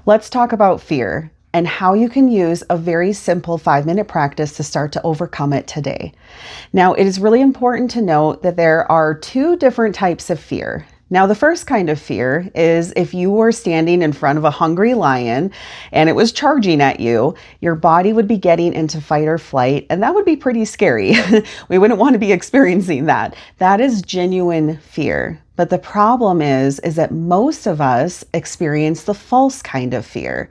Let's talk about fear and how you can use a very simple 5-minute practice to start to overcome it today. Now, it is really important to note that there are 2 different types of fear. Now, the first kind of fear is if you were standing in front of a hungry lion and it was charging at you, your body would be getting into fight or flight, and that would be pretty scary. We wouldn't want to be experiencing that. That is genuine fear. But the problem is that most of us experience the false kind of fear.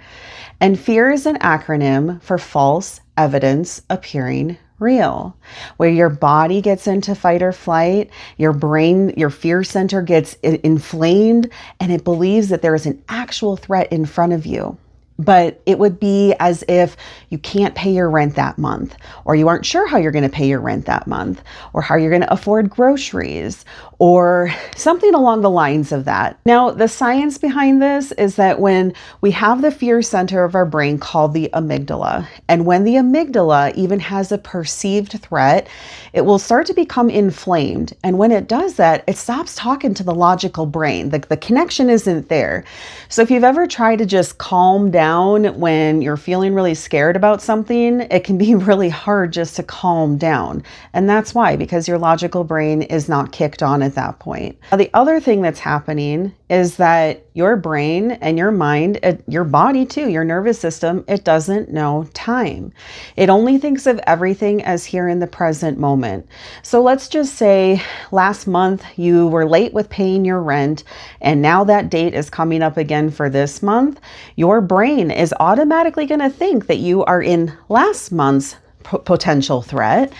And fear is an acronym for false evidence appearing real, where your body gets into fight or flight, your brain, your fear center gets inflamed, and it believes that there is an actual threat in front of you. But it would be as if you can't pay your rent that month, or you aren't sure how you're going to pay your rent that month, or how you're going to afford groceries, or something along the lines of that. Now, the science behind this is that when we have the fear center of our brain called the amygdala, and when the amygdala even has a perceived threat, it will start to become inflamed. And when it does that, it stops talking to the logical brain. The connection isn't there. So if you've ever tried to just calm down when you're feeling really scared about something, it can be really hard just to calm down. And that's why, because your logical brain is not kicked on at that point. Now, the other thing that's happening is that your brain and your mind, your body too, your nervous system, it doesn't know time. It only thinks of everything as here in the present moment. So let's just say last month you were late with paying your rent, and now that date is coming up again for this month. Your brain is automatically going to think that you are in last month's potential threat,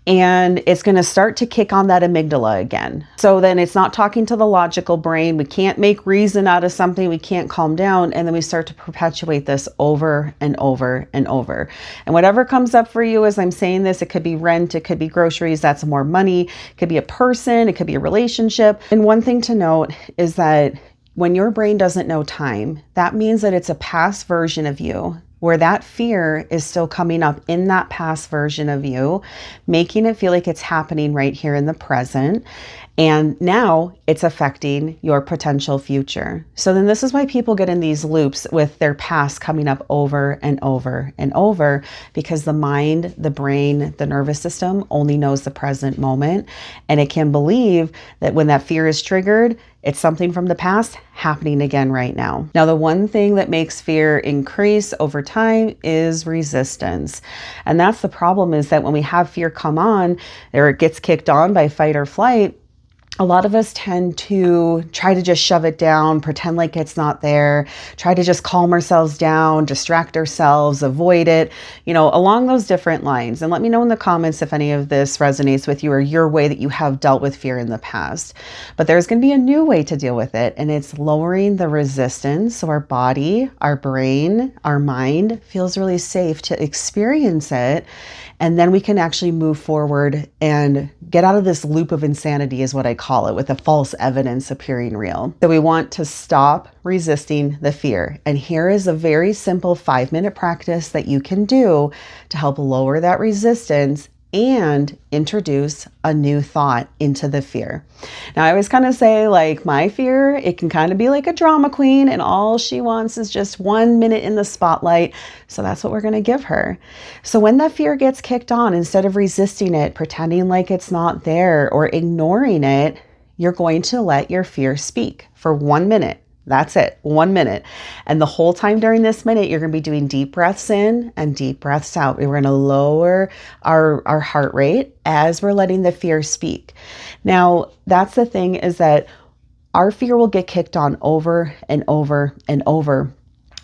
and it's going to start to kick on that amygdala again. So then it's not talking to the logical brain. We can't make reason out of something. We can't calm down. And then we start to perpetuate this over and over and over. And whatever comes up for you as I'm saying this, it could be rent, it could be groceries, that's more money, it could be a person, it could be a relationship. And one thing to note is that when your brain doesn't know time, that means that it's a past version of you, where that fear is still coming up in that past version of you, making it feel like it's happening right here in the present. And now it's affecting your potential future. So then this is why people get in these loops with their past coming up over and over and over, because the mind, the brain, the nervous system only knows the present moment. And it can believe that when that fear is triggered, it's something from the past happening again right now. Now, the one thing that makes fear increase over time is resistance. And that's the problem, is that when we have fear come on, or it gets kicked on by fight or flight, a lot of us tend to try to just shove it down, pretend like it's not there, try to just calm ourselves down, distract ourselves, avoid it, along those different lines. And let me know in the comments if any of this resonates with you, or your way that you have dealt with fear in the past. But there's going to be a new way to deal with it, and it's lowering the resistance so our body, our brain, our mind feels really safe to experience it. And then we can actually move forward and get out of this loop of insanity, is what I call it, with the false evidence appearing real. So we want to stop resisting the fear. And here is a very simple 5-minute practice that you can do to help lower that resistance and introduce a new thought into the fear. Now, I always kind of say, like, my fear, it can kind of be like a drama queen, and all she wants is just 1 minute in the spotlight. So that's what we're going to give her. So when that fear gets kicked on, instead of resisting it, pretending like it's not there, or ignoring it, you're going to let your fear speak for 1 minute. That's it, 1 minute. And the whole time during this minute, you're going to be doing deep breaths in and deep breaths out. We're going to lower our heart rate as we're letting the fear speak. Now, that's the thing, is that our fear will get kicked on over and over and over,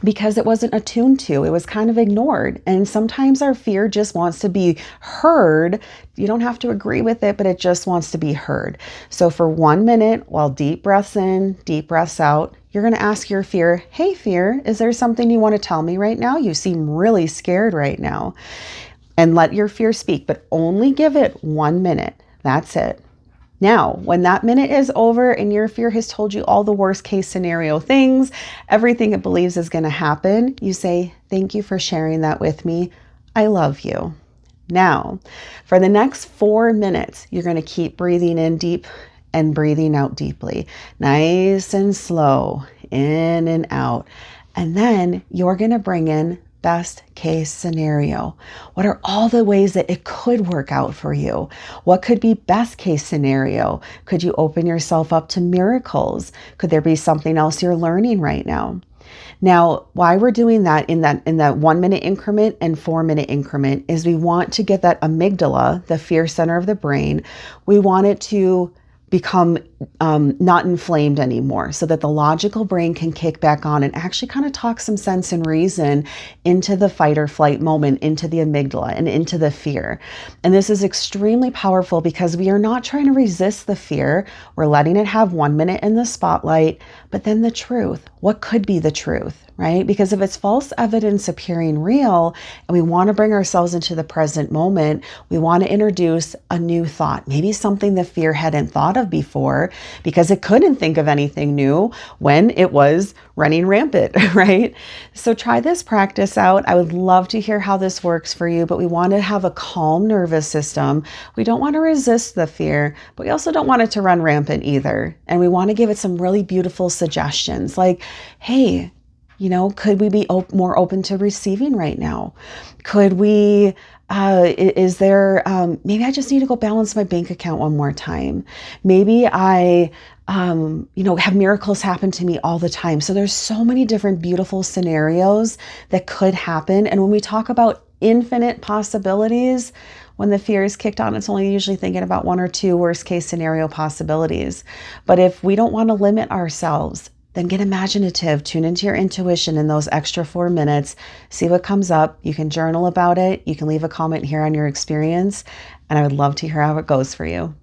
because it wasn't attuned to. It was kind of ignored. And sometimes our fear just wants to be heard. You don't have to agree with it, but it just wants to be heard. So for 1 minute, while deep breaths in, deep breaths out, you're going to ask your fear, hey, fear, is there something you want to tell me right now? You seem really scared right now. And let your fear speak, but only give it 1 minute. That's it. Now, when that minute is over and your fear has told you all the worst case scenario things, everything it believes is going to happen, you say, thank you for sharing that with me. I love you. Now, for the next 4 minutes, you're going to keep breathing in deep and breathing out deeply. Nice and slow, in and out. And then you're going to bring in best case scenario. What are all the ways that it could work out for you? What could be best case scenario? Could you open yourself up to miracles? Could there be something else you're learning right now? Now, why we're doing that in that 1 minute increment and 4 minute increment is we want to get that amygdala, the fear center of the brain, we want it to become not inflamed anymore so that the logical brain can kick back on and actually kind of talk some sense and reason into the fight or flight moment, into the amygdala and into the fear. And this is extremely powerful because we are not trying to resist the fear. We're letting it have 1 minute in the spotlight, but then the truth. What could be the truth, right? Because if it's false evidence appearing real and we want to bring ourselves into the present moment, we want to introduce a new thought, maybe something the fear hadn't thought of before because it couldn't think of anything new when it was running rampant, right? So try this practice out. I would love to hear how this works for you, but we want to have a calm nervous system. We don't want to resist the fear, but we also don't want it to run rampant either. And we want to give it some really beautiful suggestions like, hey, could we be more open to receiving right now? Could we, is there, maybe I just need to go balance my bank account one more time. Maybe I, have miracles happen to me all the time. So there's so many different beautiful scenarios that could happen. And when we talk about infinite possibilities, when the fear is kicked on, it's only usually thinking about 1 or 2 worst case scenario possibilities. But if we don't want to limit ourselves, then get imaginative, tune into your intuition in those extra 4 minutes, see what comes up. You can journal about it. You can leave a comment here on your experience, and I would love to hear how it goes for you.